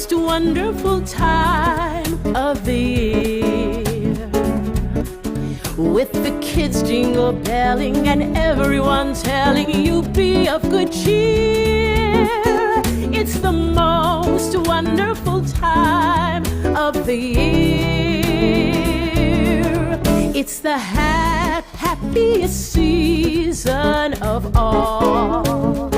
most wonderful time of the year, with the kids jingle belling and everyone telling you be of good cheer. It's the most wonderful time of the year. It's the happiest season of all,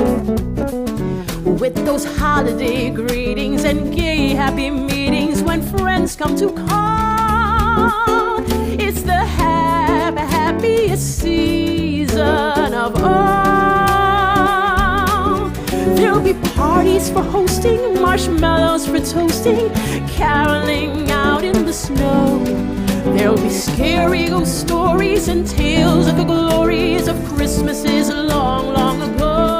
with those holiday greetings and gay happy meetings when friends come to call. It's the happiest season of all. There'll be parties for hosting, marshmallows for toasting, caroling out in the snow. There'll be scary ghost stories and tales of the glories of Christmases long, long ago.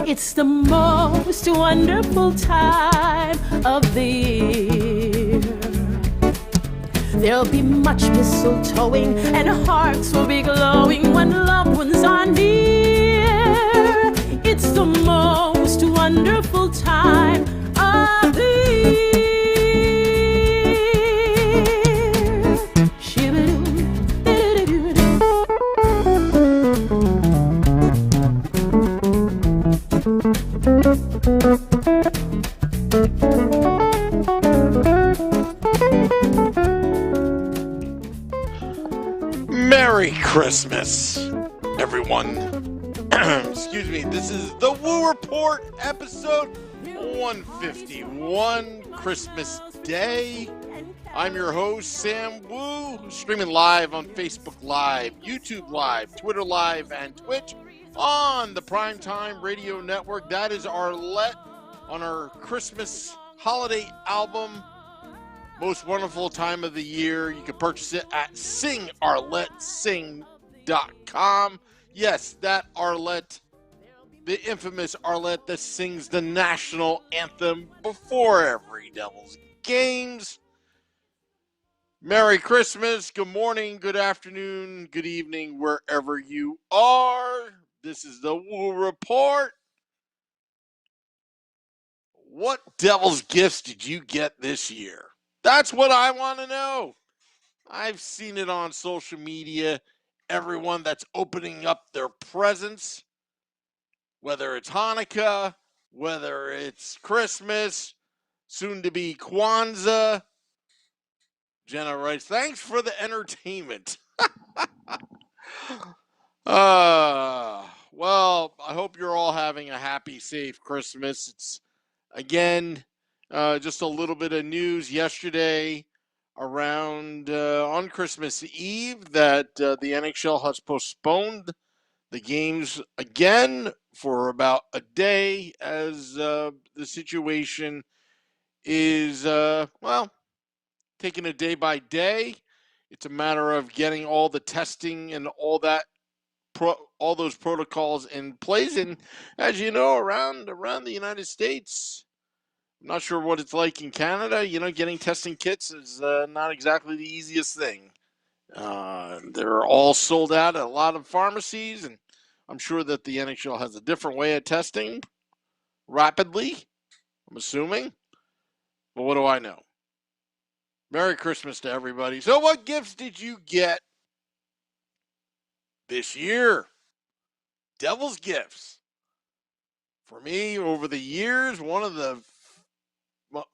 It's the most wonderful time of the year. There'll be much mistletoeing and hearts will be glowing when loved ones are near. It's the most wonderful time of the year. Merry Christmas, everyone. Excuse me. This is the Woo Report, episode 151, Christmas Day. I'm your host, Sam Woo, streaming live on Facebook Live, YouTube Live, Twitter Live, and Twitch on the Primetime Radio Network. That is Arlette on our Christmas holiday album, Most Wonderful Time of the Year. You can purchase it at singarlettesing.com. Yes, that Arlette, the infamous Arlette that sings the national anthem before every Devils games. Merry Christmas, good morning, good afternoon, good evening, wherever you are. This is the Woo Report. What Devils gifts did you get this year? That's what I want to know. I've seen it on social media. Everyone that's opening up their presents, whether it's Hanukkah, whether it's Christmas, soon to be Kwanzaa. Jenna writes, thanks for the entertainment. Well, I hope you're all having a happy, safe Christmas. It's, again, just a little bit of news yesterday around on Christmas Eve that the NHL has postponed the games again for about a day as the situation is, taking it day by day. It's a matter of getting all the testing and all that, all those protocols in place. And as you know, around the United States, I'm not sure what it's like in Canada. You know, getting testing kits is not exactly the easiest thing. They're all sold out at a lot of pharmacies, and I'm sure that the NHL has a different way of testing rapidly, I'm assuming. But what do I know? Merry Christmas to everybody. So what gifts did you get this year? Devil's gifts. For me, over the years, one of the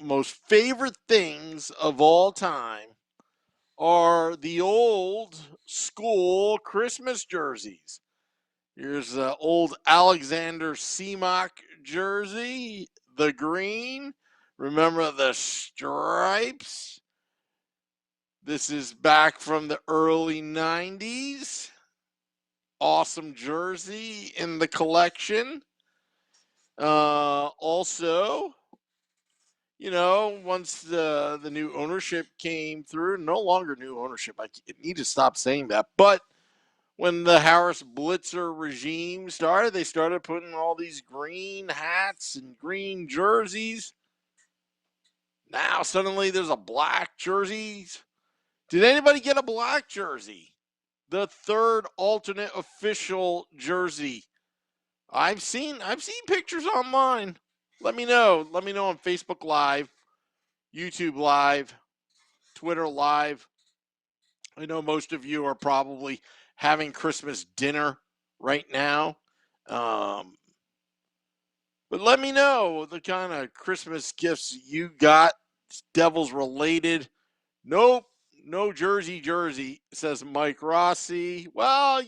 most favorite things of all time are the old school Christmas jerseys. Here's the old Alexander Seamock jersey, the green. Remember the stripes? This is back from the early 90s. Awesome jersey in the collection. Also, you know, once the new ownership came through, no longer new ownership, I need to stop saying that, but when the Harris Blitzer regime started, they started putting all these green hats and green jerseys. Now suddenly there's a black jersey. Did anybody get a black jersey? The third alternate official jersey. I've seen pictures online. Let me know. Let me know on Facebook Live, YouTube Live, Twitter Live. I know most of you are probably having Christmas dinner right now. Um, but let me know the kind of Christmas gifts you got, Devils related. Nope, no jersey, says Mike Rossi. Well,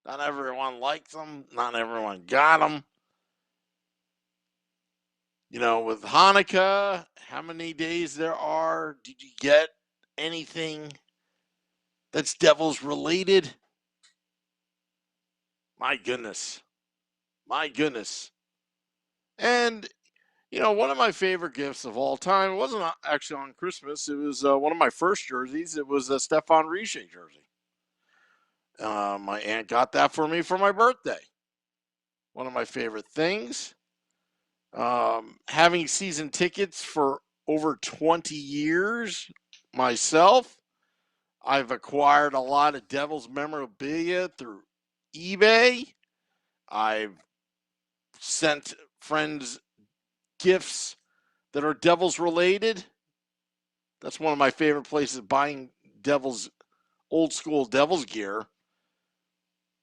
not everyone likes them. Not everyone got them. With Hanukkah, how many days there are? Did you get anything that's Devils related? My goodness. My goodness. And, one of my favorite gifts of all time, it wasn't actually on Christmas. It was one of my first jerseys. It was a Stefan Riche jersey. My aunt got that for me for my birthday. One of my favorite things. Having season tickets for over 20 years myself, I've acquired a lot of Devils memorabilia through eBay. I've sent friends gifts that are Devils related. That's one of my favorite places buying Devils, old school Devils gear.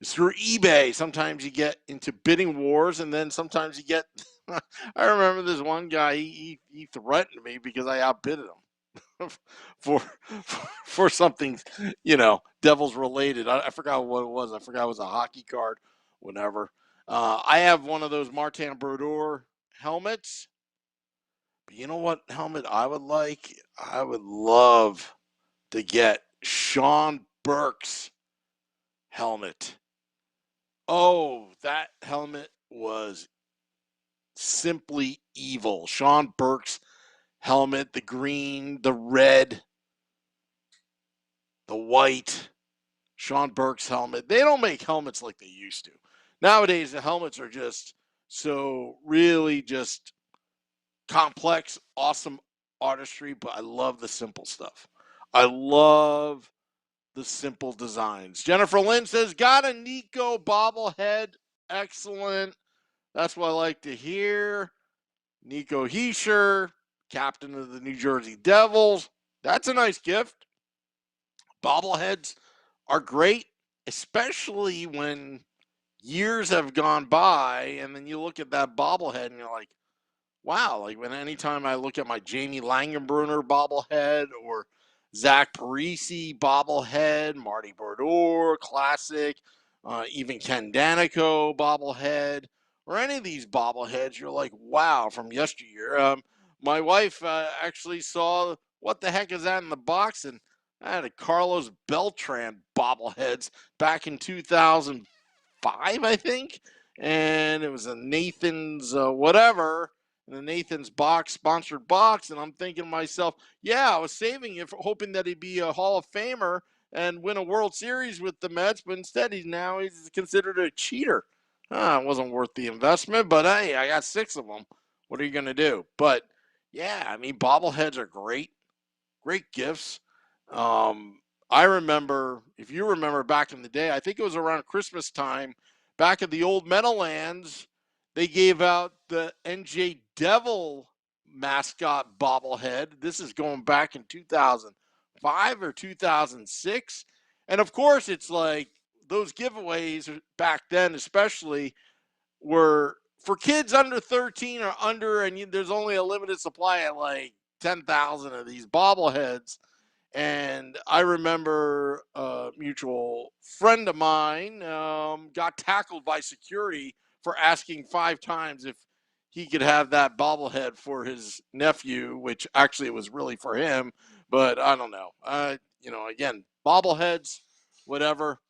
It's through eBay. Sometimes you get into bidding wars, and then sometimes you get. I remember this one guy. He threatened me because I outbid him for for something, Devils related. I forgot what it was. I forgot it was a hockey card, whatever. I have one of those Martin Brodeur helmets. But you know what helmet I would like? I would love to get Sean Burke's helmet. Oh, that helmet was simply evil. Sean Burke's helmet, the green, the red, the white. Sean Burke's helmet. They don't make helmets like they used to. Nowadays, the helmets are just so really just complex, awesome artistry, but I love the simple stuff. I love the simple designs. Jennifer Lynn says, got a Nico bobblehead. Excellent. That's what I like to hear. Nico Hischier, captain of the New Jersey Devils. That's a nice gift. Bobbleheads are great, especially when years have gone by and then you look at that bobblehead and you're like, wow, like when anytime I look at my Jamie Langenbrunner bobblehead or Zach Parisi bobblehead, Marty Brodeur classic, even Ken Danico bobblehead, or any of these bobbleheads, you're like, wow, from yesteryear. My wife actually saw what the heck is that in the box, and I had a Carlos Beltran bobbleheads back in 2005, I think, and it was a Nathan's whatever in the Nathan's box, sponsored box. And I'm thinking to myself, yeah, I was saving it, hoping that he'd be a Hall of Famer and win a World Series with the Mets. But instead, he's considered a cheater. It wasn't worth the investment, but hey, I got 6 of them. What are you going to do? But yeah, I mean, bobbleheads are great, great gifts. I remember, if you remember back in the day, I think it was around Christmas time, back at the old Meadowlands, they gave out the NJ Devil mascot bobblehead. This is going back in 2005 or 2006. And of course, it's like those giveaways back then, especially, were for kids under 13 or under, and there's only a limited supply at like 10,000 of these bobbleheads. And I remember a mutual friend of mine got tackled by security for asking 5 times if he could have that bobblehead for his nephew, which actually was really for him. But I don't know. Again, bobbleheads, whatever.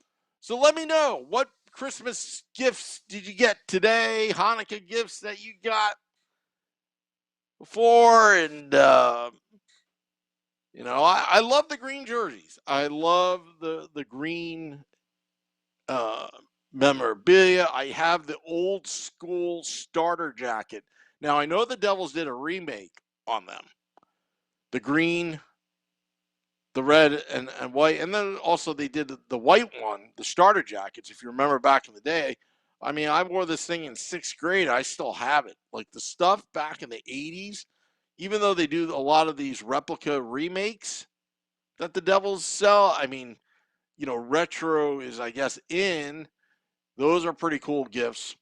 So let me know, what Christmas gifts did you get today? Hanukkah gifts that you got before? And I love the green jerseys. I love the green memorabilia. I have the old school starter jacket. Now, I know the Devils did a remake on them. The green, the red, and white. And then also they did the white one, the starter jackets. If you remember back in the day, I mean, I wore this thing in 6th grade. I still have it. Like the stuff back in the 80s, even though they do a lot of these replica remakes that the Devils sell, I mean, retro is, I guess, in. Those are pretty cool gifts.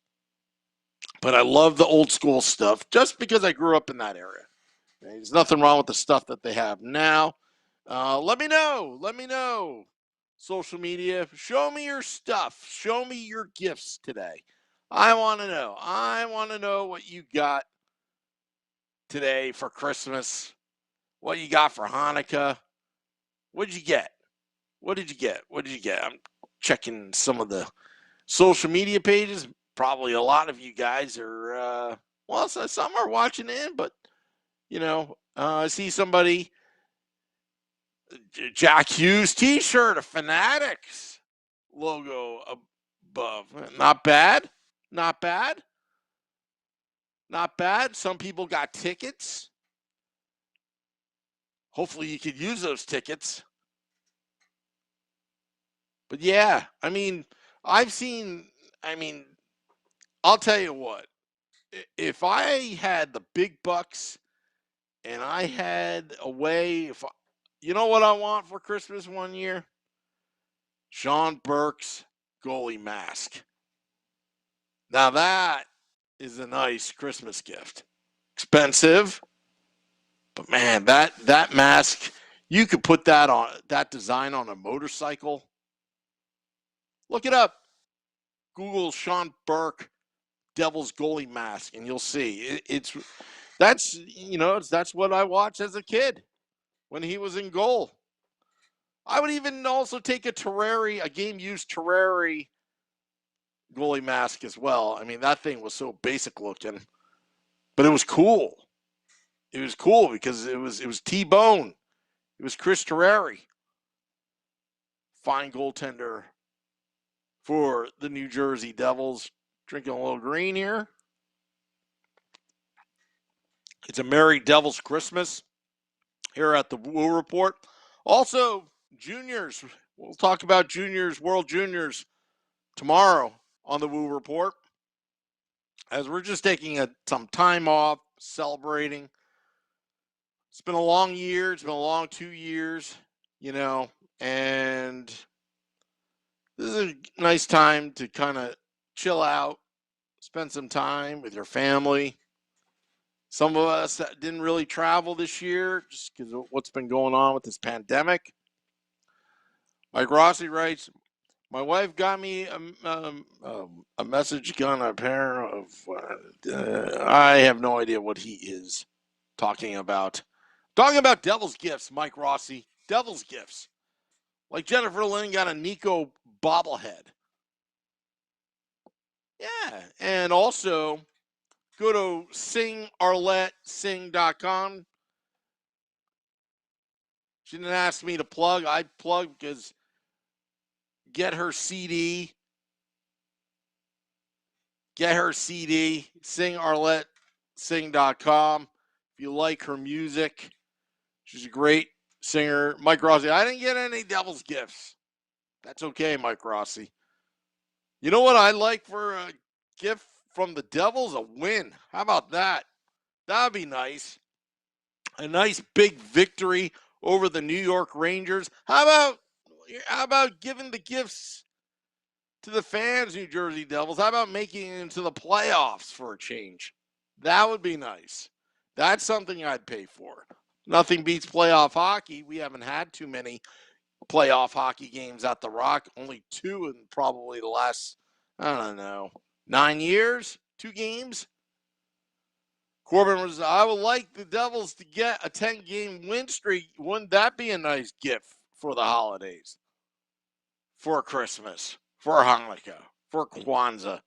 But I love the old school stuff just because I grew up in that area. There's nothing wrong with the stuff that they have now. Let me know. Let me know. Social media. Show me your stuff. Show me your gifts today. I want to know. I want to know what you got today for Christmas. What you got for Hanukkah. What did you get? What did you get? What did you get? I'm checking some of the social media pages. Probably a lot of you guys are, some are watching in, but, I see somebody, Jack Hughes t-shirt, a Fanatics logo above. Not bad. Not bad. Not bad. Some people got tickets. Hopefully you could use those tickets. But yeah, I mean, I'll tell you what, if I had the big bucks and I had a way, you know what I want for Christmas one year? Sean Burke's goalie mask. Now that is a nice Christmas gift. Expensive, but man, that mask, you could put that design on a motorcycle. Look it up. Google Sean Burke Devils goalie mask, and you'll see that's what I watched as a kid when he was in goal. I would even also take a game used Terrari goalie mask as well. I mean, that thing was so basic looking, but it was cool. It was cool because it was T-Bone. It was Chris Terrari, fine goaltender for the New Jersey Devils. Drinking a little green here. It's a Merry Devils Christmas here at the Woo Report. Also, juniors. We'll talk about juniors, World Juniors, tomorrow on the Woo Report. As we're just taking some time off, celebrating. It's been a long year. It's been a long 2 years, and this is a nice time to kind of chill out, spend some time with your family. Some of us that didn't really travel this year just because of what's been going on with this pandemic. Mike Rossi writes, my wife got me a message gun, a pair of, I have no idea what he is talking about. Talking about Devil's gifts, Mike Rossi. Devil's gifts. Like Jennifer Lynn got a Nico bobblehead. Yeah. And also, go to singarletsing.com. She didn't ask me to plug. I plug because get her CD. Get her CD, singarletsing.com. If you like her music, she's a great singer. Mike Rossi, I didn't get any Devil's gifts. That's okay, Mike Rossi. You know what I like for a gift from the Devils? A win. How about that? That'd be nice. A nice big victory over the New York Rangers. How about giving the gifts to the fans, New Jersey Devils? How about making it into the playoffs for a change? That would be nice. That's something I'd pay for. Nothing beats playoff hockey. We haven't had too many playoff hockey games at the Rock. Only 2 in probably the last, 9 years, 2 games. Corbin was, I would like the Devils to get a 10-game win streak. Wouldn't that be a nice gift for the holidays? For Christmas, for Hanukkah, for Kwanzaa.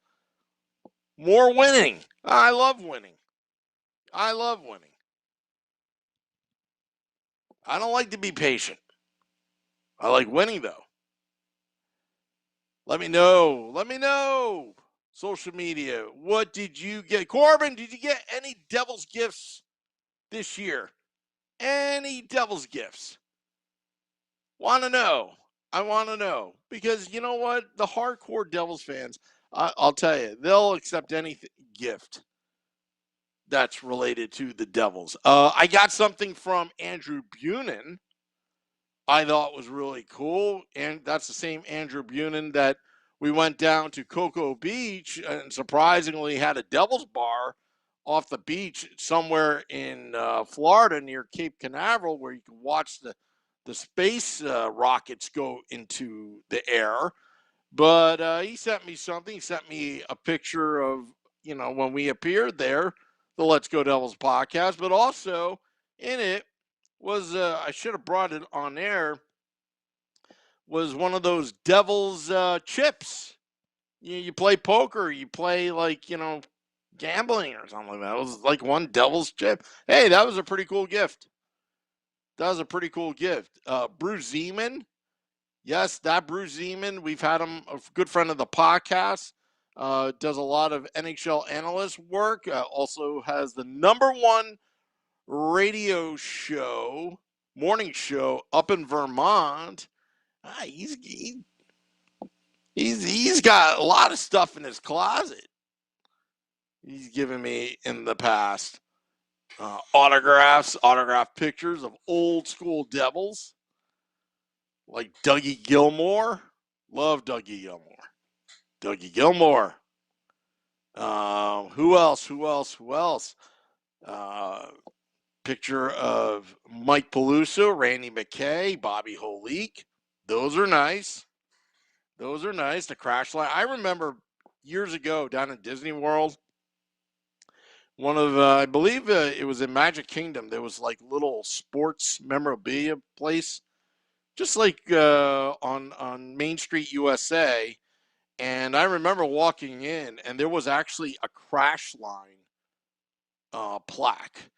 More winning. I love winning. I love winning. I don't like to be patient. I like winning, though. Let me know. Let me know. Social media. What did you get? Corbin, did you get any Devils gifts this year? Any Devils gifts? Want to know. I want to know. Because you know what? The hardcore Devils fans, I'll tell you, they'll accept any gift that's related to the Devils. I got something from Andrew Bunin I thought was really cool. And that's the same Andrew Bunin that we went down to Cocoa Beach and surprisingly had a Devil's Bar off the beach somewhere in Florida near Cape Canaveral where you can watch the space rockets go into the air. But he sent me something. He sent me a picture of, when we appeared there, the Let's Go Devils podcast, but also in it was, I should have brought it on air, was one of those Devils chips. You play poker, you play like, gambling or something like that. It was like one Devil's chip. Hey, that was a pretty cool gift. That was a pretty cool gift. Bruce Zeman. Yes, that Bruce Zeman. We've had him, a good friend of the podcast. Does a lot of NHL analyst work. Also has the #1 radio show, morning show up in Vermont. He's got a lot of stuff in his closet. He's given me in the past autograph pictures of old school Devils, like Dougie Gilmour. Love Dougie Gilmour. Dougie Gilmour. Who else? Picture of Mike Peluso, Randy McKay, Bobby Holik. Those are nice. The crash line. I remember years ago down in Disney World, one of, I believe it was in Magic Kingdom, there was like little sports memorabilia place, just like on Main Street, USA. And I remember walking in, and there was actually a crash line plaque.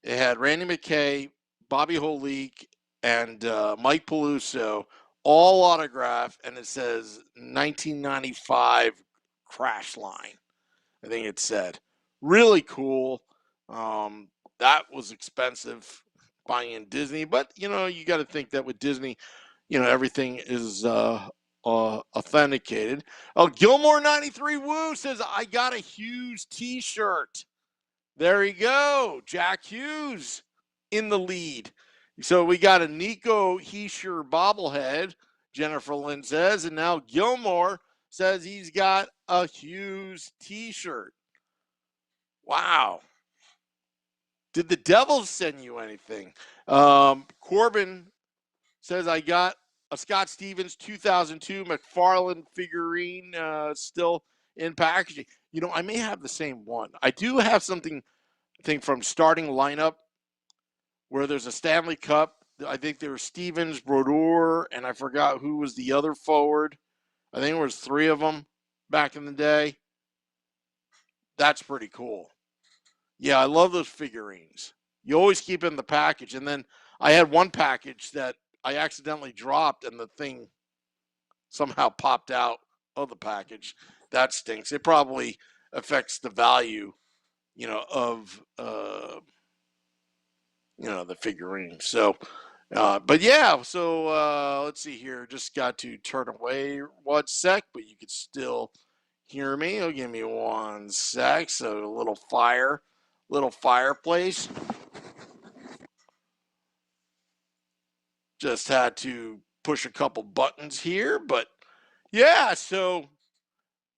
It had Randy McKay, Bobby Holik, and Mike Peluso, all autographed, and it says 1995 crash line. I think it said. Really cool. That was expensive buying in Disney, but you got to think that with Disney, everything is authenticated. Oh, Gilmore 93 Woo says, I got a Hughes t-shirt. There you go. Jack Hughes in the lead. So we got a Nico Heischer bobblehead, Jennifer Lynn says, and now Gilmore says he's got a Hughes t-shirt. Wow. Did the Devils send you anything? Corbin says, I got a Scott Stevens 2002 McFarland figurine still in packaging. I may have the same one. I do have something, I think, from Starting Lineup where there's a Stanley Cup. I think there was Stevens, Brodeur, and I forgot who was the other forward. I think there was 3 of them back in the day. That's pretty cool. Yeah, I love those figurines. You always keep in the package. And then I had one package that I accidentally dropped and the thing somehow popped out of the package. That stinks. It probably affects the value, of, the figurine. So, but yeah, so let's see here. Just got to turn away 1 sec, but you can still hear me. Oh, give me 1 sec. So a little fireplace. Just had to push a couple buttons here, but yeah, so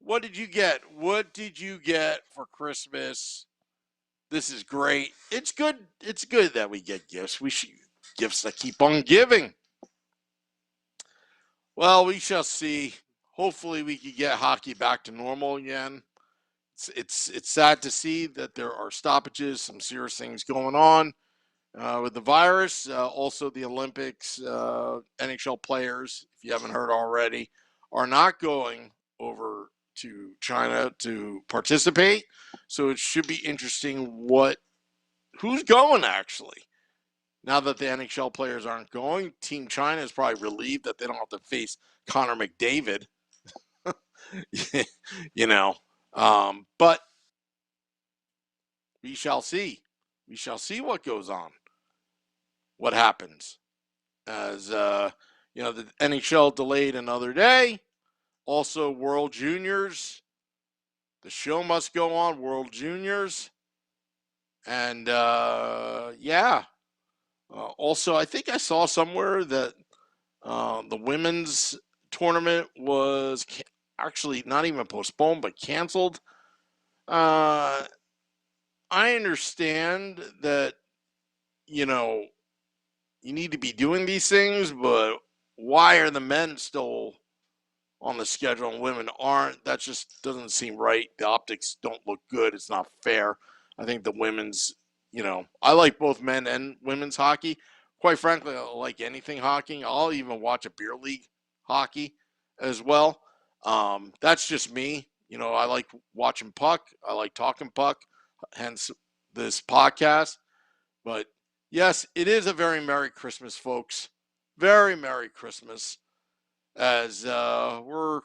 what did you get? What did you get for Christmas? This is great. It's good that we get gifts. We should gifts that keep on giving. Well, we shall see. Hopefully we can get hockey back to normal again. It's sad to see that there are stoppages, some serious things going on with the virus. Also, the Olympics, NHL players, if you haven't heard already, are not going over to China to participate. So it should be interesting who's going actually. Now that the NHL players aren't going, Team China is probably relieved that they don't have to face Connor McDavid. But we shall see. We shall see what goes on, what happens. As, the NHL delayed another day. Also, World Juniors The show must go on, World Juniors. And yeah. Also, I think I saw somewhere that the women's tournament was actually not even postponed, but canceled. Uh, I understand that, you know, you need to be doing these things, but why are the men still on the schedule and women aren't? That just doesn't seem right. The optics don't look good. It's not fair. I think the women's, I like both men and women's hockey. Quite frankly, I like anything hockey. I'll even watch a beer league hockey as well. That's just me. I like watching puck. I like talking puck, hence this podcast. But yes, it is a very Merry Christmas, folks. Very Merry Christmas. As we're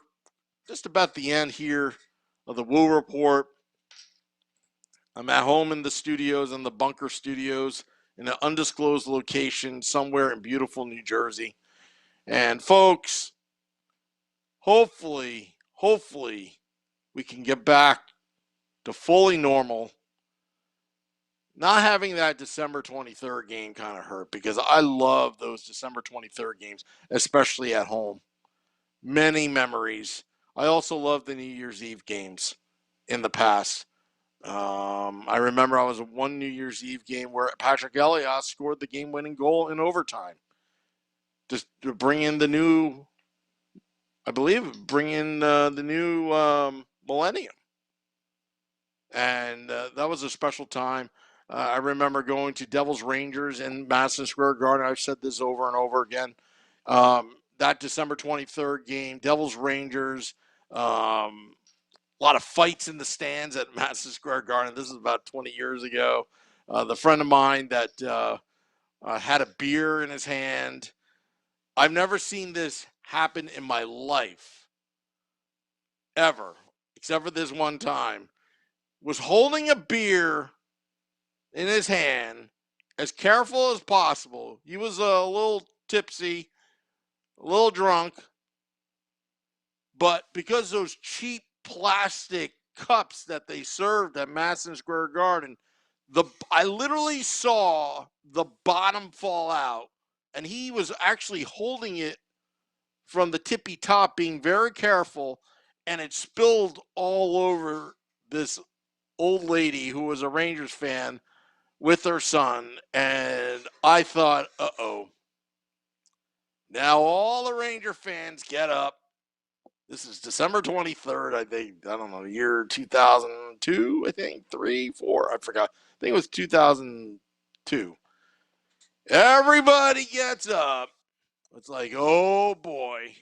just about the end here of the Woo Report. I'm at home in the studios, in the bunker studios, in an undisclosed location somewhere in beautiful New Jersey. And folks, hopefully, we can get back to fully normal. Not having that December 23rd game kind of hurt because I love those December 23rd games, especially at home. Many memories. I also love the New Year's Eve games in the past. I remember I was at one New Year's Eve game where Patrick Elliott scored the game-winning goal in overtime. Just to bring in the new, the new millennium. And that was a special time. I remember going to Devils Rangers in Madison Square Garden. I've said this over and over again. That December 23rd game, Devils Rangers, a lot of fights in the stands at Madison Square Garden. This is about 20 years ago. The friend of mine that had a beer in his hand. I've never seen this happen in my life, ever, except for this one time. Was holding a beer in his hand, as careful as possible. He was a little tipsy, a little drunk, but because those cheap plastic cups that they served at Madison Square Garden, I literally saw the bottom fall out, and he was actually holding it from the tippy top, being very careful, and it spilled all over this old lady who was a Rangers fan with her son. And I thought, uh-oh. Now all the Ranger fans get up. This is December 23rd, I think. I don't know, year 2002, I think. 3, 4, I forgot. I think it was 2002. Everybody gets up. It's like, oh boy.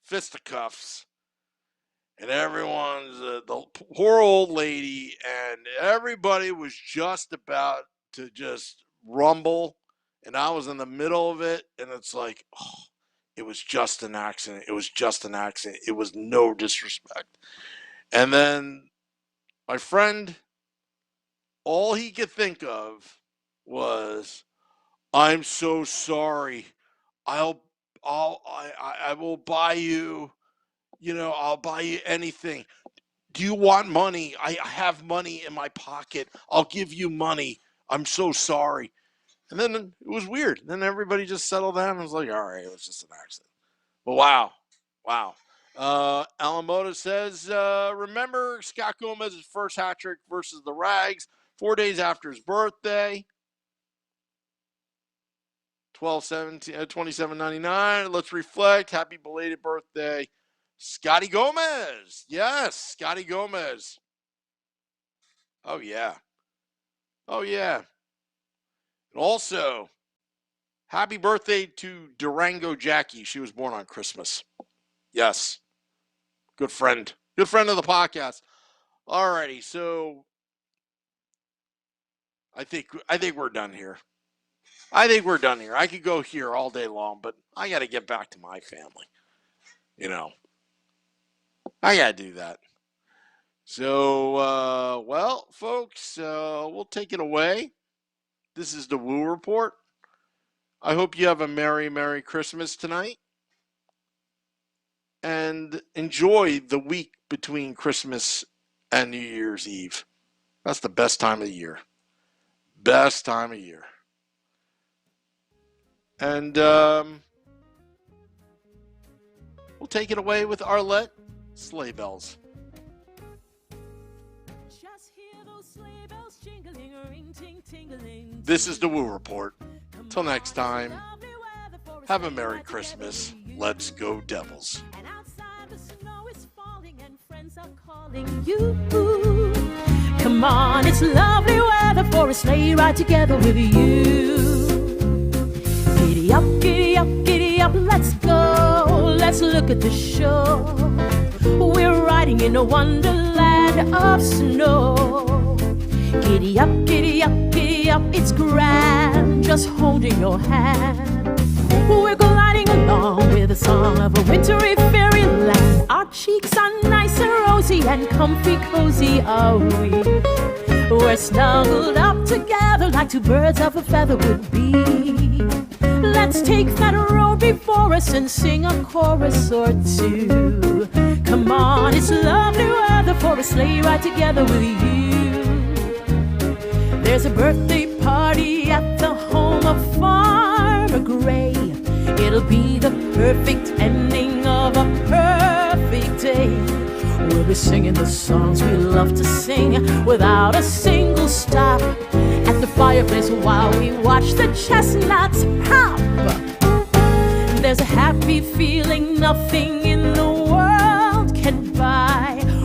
Fisticuffs. And everyone's, the poor old lady, and everybody was just about to just rumble. And I was in the middle of it, and it's like, oh, it was just an accident. It was just an accident. It was no disrespect. And then my friend, all he could think of was, I'm so sorry. I will buy you, I'll buy you anything. Do you want money? I have money in my pocket. I'll give you money. I'm so sorry. And then it was weird. Then everybody just settled down and was like, all right, it was just an accident. But wow. Alamoda says, remember Scott Gomez's first hat trick versus the Rags 4 days after his birthday. 27.99. Let's reflect. Happy belated birthday, Scotty Gomez. Yes, Scotty Gomez. Oh, yeah. And also, happy birthday to Durango Jackie. She was born on Christmas. Yes. Good friend. Good friend of the podcast. Alrighty, so I think we're done here. I could go here all day long, but I got to get back to my family. I got to do that. So, well, folks, we'll take it away. This is the Woo Report. I hope you have a Merry Christmas tonight. And and enjoy the week between Christmas and New Year's Eve. That's the best time of the year. Best time of year. And we'll take it away with Arlette, Sleigh Bells. Just hear those sleigh bells jingling, ring, ting, tingling. This is the Woo Report. Till next time, have a Merry Christmas. Let's go Devils. And outside the snow is falling and friends are calling you. Come on, it's lovely weather for a sleigh ride together with you. Giddy up, giddy up, giddy up, let's go. Let's look at the show. We're riding in a wonderland of snow. Giddy up, giddy up, giddy up, it's grand just holding your hand. We're gliding along with a song of a wintry fairyland. Our cheeks are nice and rosy and comfy cozy are we. We're snuggled up together like two birds of a feather would be. Let's take that road before us and sing a chorus or two. Come on, it's lovely weather for a sleigh ride together with you. There's a birthday party at the home of Farmer Gray. It'll be the perfect ending of a perfect day. We'll be singing the songs we love to sing without a single stop at the fireplace while we watch the chestnuts pop. There's a happy feeling nothing in the world can buy.